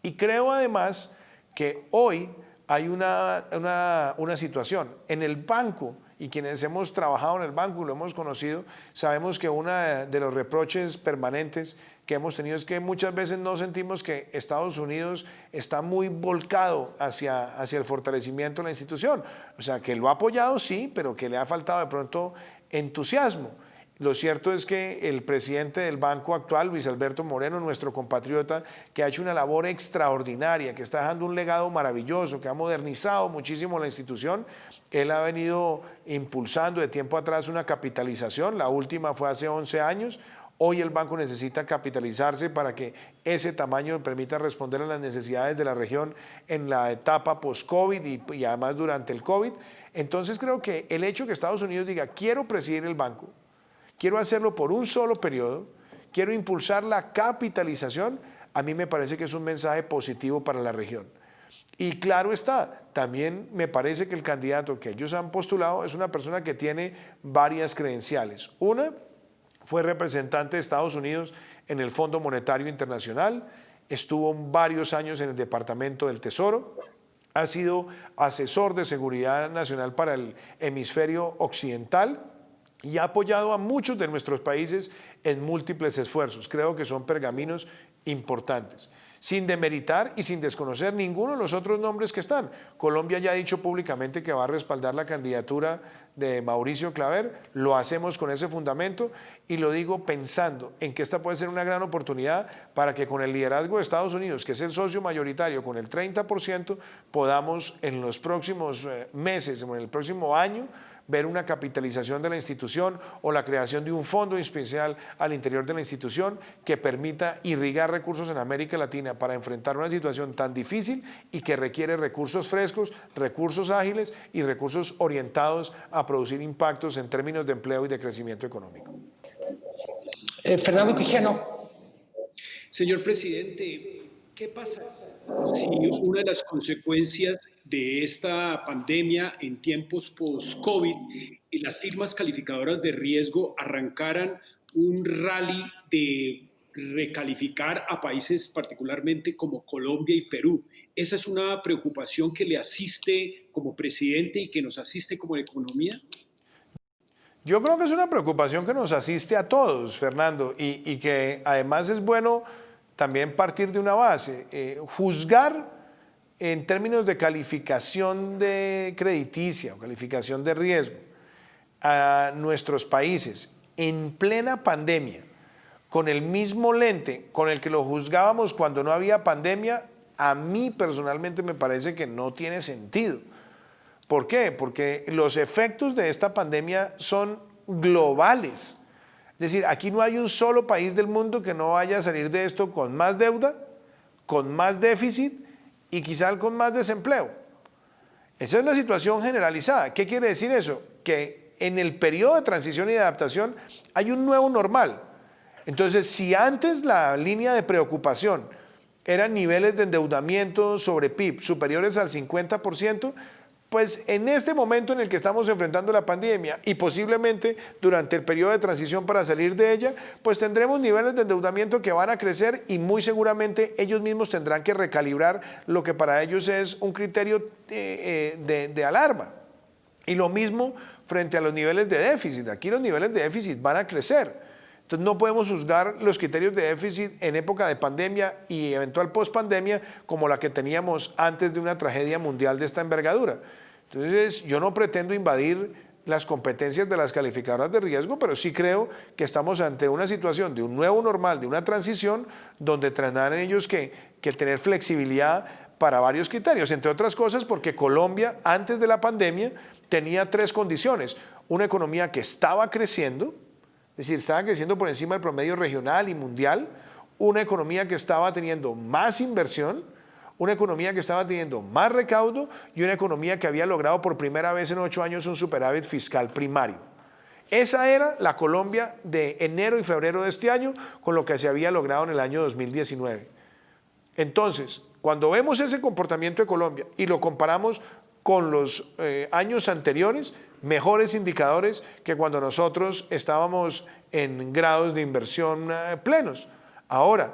Speaker 2: Y creo además que hoy hay una situación en el banco, y quienes hemos trabajado en el banco y lo hemos conocido, sabemos que uno de los reproches permanentes que hemos tenido es que muchas veces no sentimos que Estados Unidos está muy volcado hacia el fortalecimiento de la institución. O sea, que lo ha apoyado sí, pero que le ha faltado de pronto entusiasmo. Lo cierto es que el presidente del banco actual, Luis Alberto Moreno, nuestro compatriota, que ha hecho una labor extraordinaria, que está dejando un legado maravilloso, que ha modernizado muchísimo la institución, él ha venido impulsando de tiempo atrás una capitalización, la última fue hace 11 años, hoy el banco necesita capitalizarse para que ese tamaño permita responder a las necesidades de la región en la etapa post-COVID y además durante el COVID. Entonces creo que el hecho que Estados Unidos diga, quiero presidir el banco, quiero hacerlo por un solo periodo, quiero impulsar la capitalización, a mí me parece que es un mensaje positivo para la región. Y claro está, también me parece que el candidato que ellos han postulado es una persona que tiene varias credenciales. Una, fue representante de Estados Unidos en el Fondo Monetario Internacional, estuvo varios años en el Departamento del Tesoro, ha sido asesor de seguridad nacional para el hemisferio occidental y ha apoyado a muchos de nuestros países en múltiples esfuerzos. Creo que son pergaminos importantes. Sin demeritar y sin desconocer ninguno de los otros nombres que están. Colombia ya ha dicho públicamente que va a respaldar la candidatura de Mauricio Claver, lo hacemos con ese fundamento y lo digo pensando en que esta puede ser una gran oportunidad para que con el liderazgo de Estados Unidos, que es el socio mayoritario con el 30%, podamos en los próximos meses, en el próximo año, ver una capitalización de la institución o la creación de un fondo especial al interior de la institución que permita irrigar recursos en América Latina para enfrentar una situación tan difícil y que requiere recursos frescos, recursos ágiles y recursos orientados a producir impactos en términos de empleo y de crecimiento económico.
Speaker 1: Fernando Quijano.
Speaker 5: Señor presidente, ¿qué pasa si una de las consecuencias de esta pandemia en tiempos post-COVID y las firmas calificadoras de riesgo arrancaran un rally de recalificar a países particularmente como Colombia y Perú? ¿Esa es una preocupación que le asiste como presidente y que nos asiste como economía?
Speaker 2: Yo creo que es una preocupación que nos asiste a todos, Fernando, y que además es bueno también partir de una base. Juzgar en términos de calificación de crediticia o calificación de riesgo a nuestros países en plena pandemia, con el mismo lente con el que lo juzgábamos cuando no había pandemia, a mí personalmente me parece que no tiene sentido. ¿Por qué? Porque los efectos de esta pandemia son globales. Es decir, aquí no hay un solo país del mundo que no vaya a salir de esto con más deuda, con más déficit y quizá con más desempleo. Esa es una situación generalizada. ¿Qué quiere decir eso? Que en el periodo de transición y de adaptación hay un nuevo normal. Entonces, si antes la línea de preocupación eran niveles de endeudamiento sobre PIB superiores al 50%, pues en este momento en el que estamos enfrentando la pandemia y posiblemente durante el periodo de transición para salir de ella, pues tendremos niveles de endeudamiento que van a crecer y muy seguramente ellos mismos tendrán que recalibrar lo que para ellos es un criterio de alarma. Y lo mismo frente a los niveles de déficit. Aquí los niveles de déficit van a crecer. Entonces no podemos juzgar los criterios de déficit en época de pandemia y eventual pospandemia como la que teníamos antes de una tragedia mundial de esta envergadura. Entonces yo no pretendo invadir las competencias de las calificadoras de riesgo, pero sí creo que estamos ante una situación de un nuevo normal, de una transición, donde tendrán ellos que tener flexibilidad para varios criterios, entre otras cosas porque Colombia antes de la pandemia tenía tres condiciones: una economía que estaba creciendo, es decir, estaba creciendo por encima del promedio regional y mundial, una economía que estaba teniendo más inversión, una economía que estaba teniendo más recaudo y una economía que había logrado por primera vez en 8 años un superávit fiscal primario. Esa era la Colombia de enero y febrero de este año con lo que se había logrado en el año 2019. Entonces, cuando vemos ese comportamiento de Colombia y lo comparamos con los años anteriores, mejores indicadores que cuando nosotros estábamos en grados de inversión plenos. Ahora,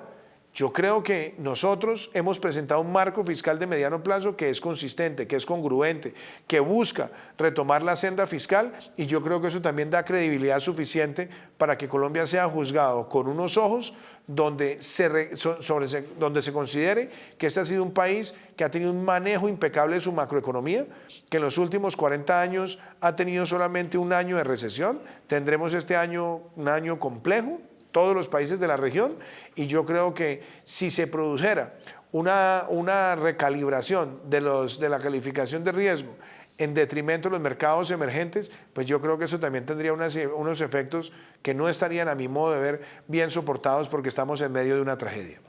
Speaker 2: yo creo que nosotros hemos presentado un marco fiscal de mediano plazo que es consistente, que es congruente, que busca retomar la senda fiscal y yo creo que eso también da credibilidad suficiente para que Colombia sea juzgado con unos ojos donde se considere que este ha sido un país que ha tenido un manejo impecable de su macroeconomía, que en los últimos 40 años ha tenido solamente un año de recesión. Tendremos este año un año complejo, todos los países de la región, y yo creo que si se produjera una recalibración de la calificación de riesgo en detrimento de los mercados emergentes, pues yo creo que eso también tendría unos efectos que no estarían, a mi modo de ver, bien soportados porque estamos en medio de una tragedia.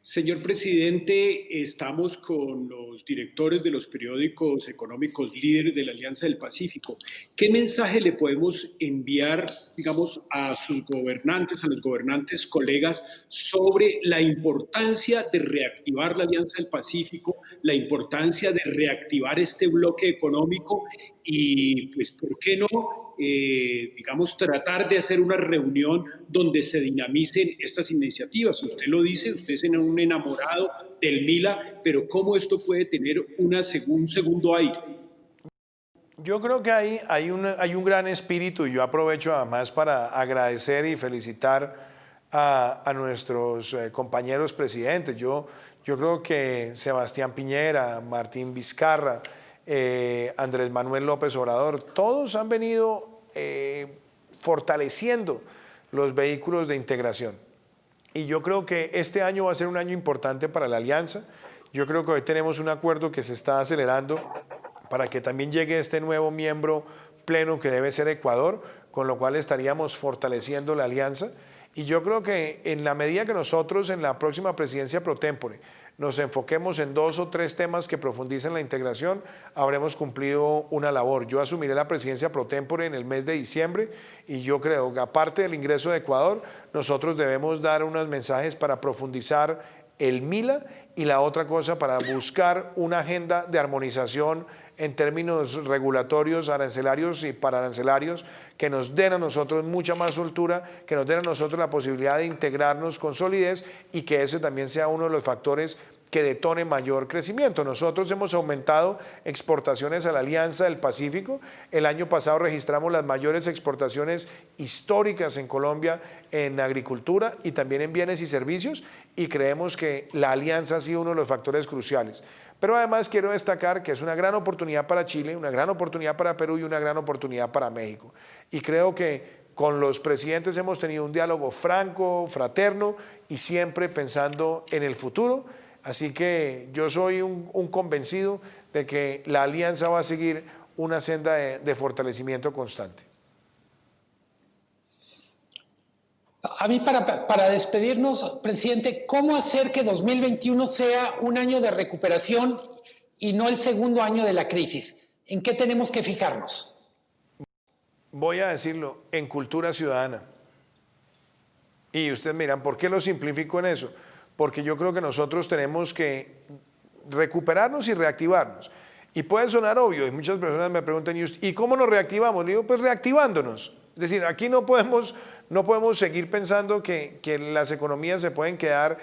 Speaker 5: Señor presidente, estamos con los directores de los periódicos económicos líderes de la Alianza del Pacífico. ¿Qué mensaje le podemos enviar, digamos, a sus gobernantes, a los gobernantes colegas, sobre la importancia de reactivar la Alianza del Pacífico, la importancia de reactivar este bloque económico y, pues, ¿por qué no? Digamos, tratar de hacer una reunión donde se dinamicen estas iniciativas. Usted lo dice, usted es un enamorado del Mila, pero ¿cómo esto puede tener un segundo aire?
Speaker 2: Yo creo que hay un gran espíritu y yo aprovecho además para agradecer y felicitar a nuestros compañeros presidentes. Yo creo que Sebastián Piñera, Martín Vizcarra, Andrés Manuel López Obrador, todos han venido fortaleciendo los vehículos de integración. Y yo creo que este año va a ser un año importante para la alianza. Yo creo que hoy tenemos un acuerdo que se está acelerando para que también llegue este nuevo miembro pleno que debe ser Ecuador, con lo cual estaríamos fortaleciendo la alianza. Y yo creo que en la medida que nosotros en la próxima presidencia pro tempore nos enfoquemos en 2 o 3 temas que profundicen la integración, habremos cumplido una labor. Yo asumiré la presidencia pro tempore en el mes de diciembre y yo creo que aparte del ingreso de Ecuador, nosotros debemos dar unos mensajes para profundizar el Mila y la otra cosa para buscar una agenda de armonización en términos regulatorios, arancelarios y pararancelarios que nos den a nosotros mucha más soltura, que nos den a nosotros la posibilidad de integrarnos con solidez y que ese también sea uno de los factores que detone mayor crecimiento. Nosotros hemos aumentado exportaciones a la Alianza del Pacífico. El año pasado registramos las mayores exportaciones históricas en Colombia en agricultura y también en bienes y servicios y creemos que la alianza ha sido uno de los factores cruciales. Pero además quiero destacar que es una gran oportunidad para Chile, una gran oportunidad para Perú y una gran oportunidad para México. Y creo que con los presidentes hemos tenido un diálogo franco, fraterno y siempre pensando en el futuro. Así que yo soy un convencido de que la alianza va a seguir una senda de fortalecimiento constante.
Speaker 1: A mí para despedirnos, presidente, ¿cómo hacer que 2021 sea un año de recuperación y no el segundo año de la crisis? ¿En qué tenemos que fijarnos?
Speaker 2: Voy a decirlo, en cultura ciudadana. Y ustedes miran, ¿por qué lo simplifico en eso? Porque yo creo que nosotros tenemos que recuperarnos y reactivarnos. Y puede sonar obvio, y muchas personas me preguntan, ¿y cómo nos reactivamos? Le digo, pues reactivándonos. Es decir, aquí no podemos seguir pensando que las economías se pueden quedar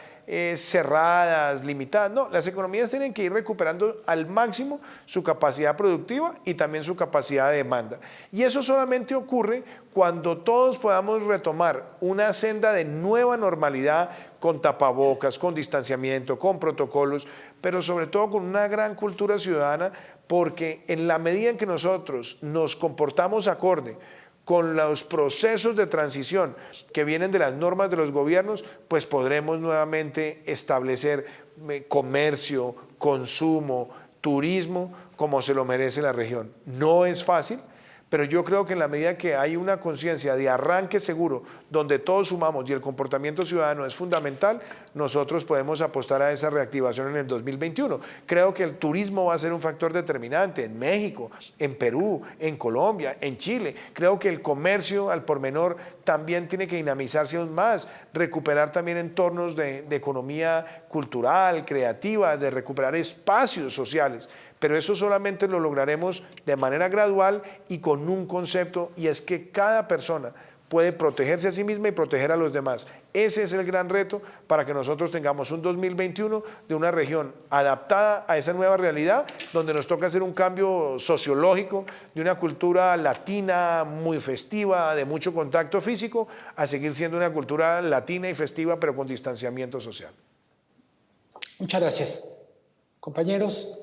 Speaker 2: cerradas, limitadas. No, las economías tienen que ir recuperando al máximo su capacidad productiva y también su capacidad de demanda. Y eso solamente ocurre cuando todos podamos retomar una senda de nueva normalidad con tapabocas, con distanciamiento, con protocolos, pero sobre todo con una gran cultura ciudadana, porque en la medida en que nosotros nos comportamos acorde con los procesos de transición que vienen de las normas de los gobiernos, pues podremos nuevamente establecer comercio, consumo, turismo, como se lo merece la región. No es fácil, pero yo creo que en la medida que hay una conciencia de arranque seguro, donde todos sumamos y el comportamiento ciudadano es fundamental, nosotros podemos apostar a esa reactivación en el 2021. Creo que el turismo va a ser un factor determinante en México, en Perú, en Colombia, en Chile. Creo que el comercio al por menor también tiene que dinamizarse aún más, recuperar también entornos de economía cultural, creativa, de recuperar espacios sociales. Pero eso solamente lo lograremos de manera gradual y con un concepto, y es que cada persona puede protegerse a sí misma y proteger a los demás. Ese es el gran reto para que nosotros tengamos un 2021 de una región adaptada a esa nueva realidad, donde nos toca hacer un cambio sociológico de una cultura latina muy festiva, de mucho contacto físico, a seguir siendo una cultura latina y festiva, pero con distanciamiento social.
Speaker 1: Muchas gracias. Compañeros,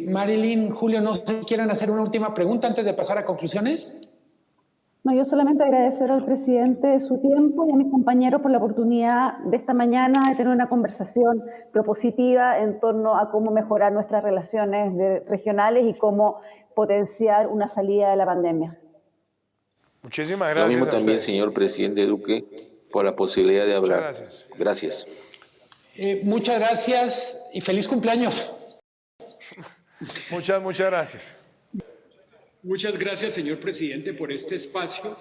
Speaker 1: Marilyn, Julio, no sé si quieran hacer una última pregunta antes de pasar a conclusiones.
Speaker 3: No, yo solamente agradecer al presidente su tiempo y a mis compañeros por la oportunidad de esta mañana de tener una conversación propositiva en torno a cómo mejorar nuestras relaciones regionales y cómo potenciar una salida de la pandemia.
Speaker 2: Muchísimas gracias.
Speaker 4: Lo mismo
Speaker 2: a
Speaker 4: también,
Speaker 2: ustedes.
Speaker 4: señor presidente Duque, por la posibilidad de hablar.
Speaker 2: Muchas gracias.
Speaker 4: Gracias.
Speaker 1: Muchas gracias y feliz cumpleaños.
Speaker 2: Muchas gracias.
Speaker 5: Muchas gracias, señor presidente, por este espacio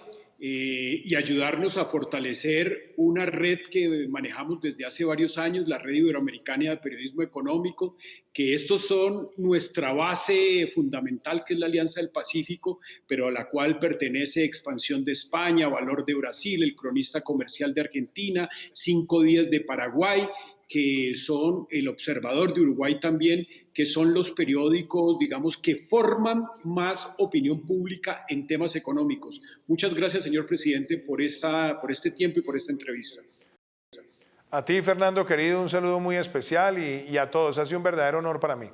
Speaker 5: y ayudarnos a fortalecer una red que manejamos desde hace varios años, la Red Iberoamericana de Periodismo Económico, que estos son nuestra base fundamental, que es la Alianza del Pacífico, pero a la cual pertenece Expansión de España, Valor de Brasil, El Cronista Comercial de Argentina, 5 Días de Paraguay, que son El Observador de Uruguay también, que son los periódicos, digamos, que forman más opinión pública en temas económicos. Muchas gracias, señor presidente, por este tiempo y por esta entrevista.
Speaker 2: A ti, Fernando, querido, un saludo muy especial y a todos. Ha sido un verdadero honor para mí.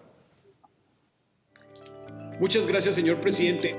Speaker 5: Muchas gracias, señor presidente.